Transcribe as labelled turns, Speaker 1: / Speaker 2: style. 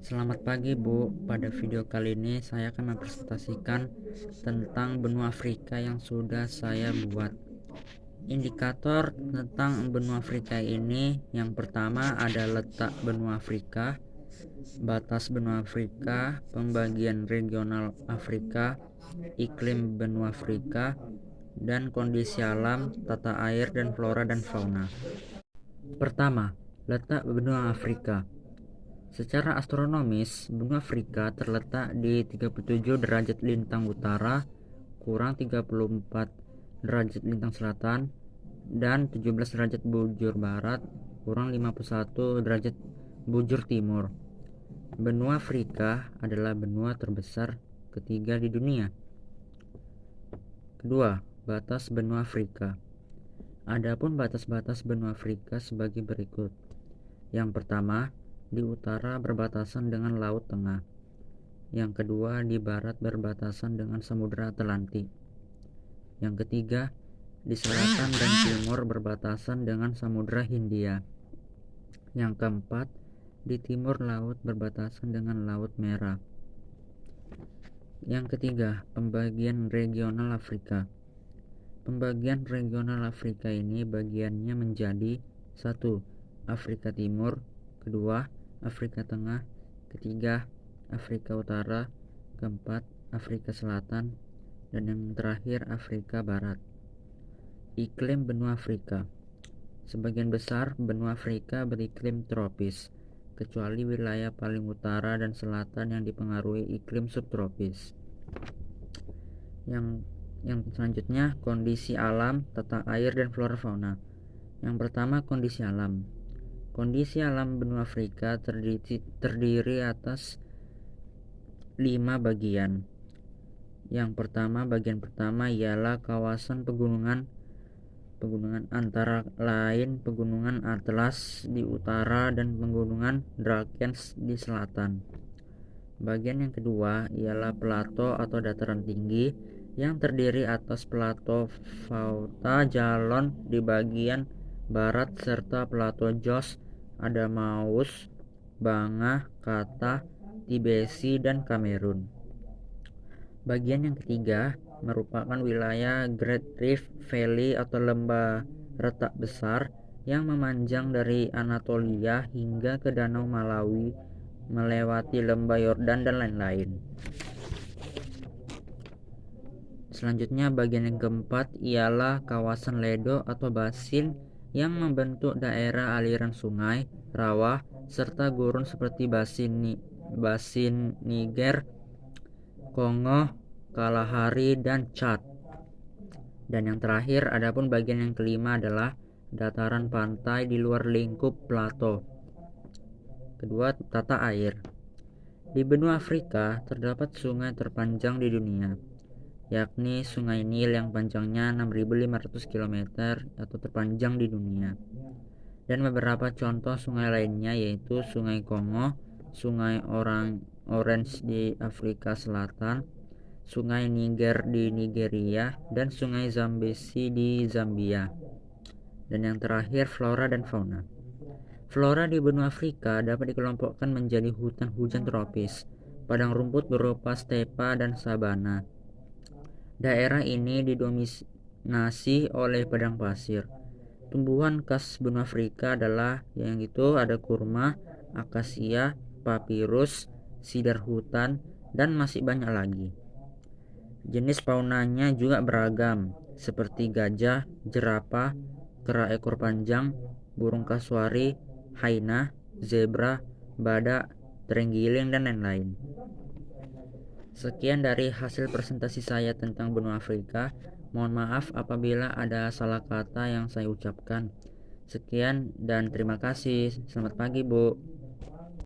Speaker 1: Selamat pagi Bu, pada video kali ini saya akan mempresentasikan tentang benua Afrika yang sudah saya buat. Indikator tentang benua Afrika ini yang pertama ada letak benua Afrika, batas benua Afrika, pembagian regional Afrika, iklim benua Afrika, dan kondisi alam, tata air, dan flora dan fauna. Pertama, letak benua Afrika. Secara astronomis, benua Afrika terletak di 37 derajat lintang utara kurang 34 derajat lintang selatan dan 17 derajat bujur barat kurang 51 derajat bujur timur. Benua Afrika adalah benua terbesar ketiga di dunia. Kedua, batas benua Afrika. Adapun batas-batas benua Afrika sebagai berikut. Yang pertama, di utara berbatasan dengan Laut Tengah. Yang kedua, di barat berbatasan dengan Samudra Atlantik. Yang ketiga, di selatan dan timur berbatasan dengan Samudra Hindia. Yang keempat, di timur laut berbatasan dengan Laut Merah. Yang ketiga, pembagian regional Afrika. Pembagian regional Afrika ini bagiannya menjadi 1. Afrika Timur, kedua, Afrika Tengah, ketiga, Afrika Utara, keempat, Afrika Selatan, dan yang terakhir Afrika Barat. Iklim benua Afrika. Sebagian besar benua Afrika beriklim tropis, kecuali wilayah paling utara dan selatan yang dipengaruhi iklim subtropis. Yang selanjutnya, kondisi alam, tata air, dan flora fauna. Yang pertama, kondisi alam. Kondisi alam benua Afrika terdiri atas 5 bagian. Yang pertama, bagian pertama ialah kawasan pegunungan antara lain pegunungan Atlas di utara dan pegunungan Drakensberg di selatan. Bagian yang kedua ialah plato atau dataran tinggi yang terdiri atas plato Fauta Jalon di bagian barat serta plato Jos, Adamaus, Bangah, Kata, Tibesi, dan Kamerun. Bagian yang ketiga merupakan wilayah Great Rift Valley atau lembah retak besar yang memanjang dari Anatolia hingga ke Danau Malawi, melewati lembah Yordan dan lain-lain. Selanjutnya, bagian yang keempat ialah kawasan Ledo atau basin yang membentuk daerah aliran sungai, rawa, serta gurun seperti basin Niger, Kongo, Kalahari, dan Chad. Dan yang terakhir, adapun bagian yang kelima adalah dataran pantai di luar lingkup plato. Kedua, tata air. Di benua Afrika terdapat sungai terpanjang di dunia, yakni Sungai Nil yang panjangnya 6.500 km atau terpanjang di dunia. Dan beberapa contoh sungai lainnya yaitu Sungai Kongo, Sungai Orange di Afrika Selatan, Sungai Niger di Nigeria, dan Sungai Zambezi di Zambia. Dan yang terakhir, flora dan fauna. Flora di benua Afrika dapat dikelompokkan menjadi hutan hujan tropis, padang rumput berupa stepa, dan sabana. Daerah ini didominasi oleh padang pasir. Tumbuhan khas benua Afrika adalah ada kurma, akasia, papirus, sidar hutan, dan masih banyak lagi. Jenis faunanya juga beragam, seperti gajah, jerapah, kera ekor panjang, burung kasuari, hyena, zebra, badak, terenggiling, dan lain-lain. Sekian dari hasil presentasi saya tentang benua Afrika. Mohon maaf apabila ada salah kata yang saya ucapkan. Sekian dan terima kasih. Selamat pagi, Bu.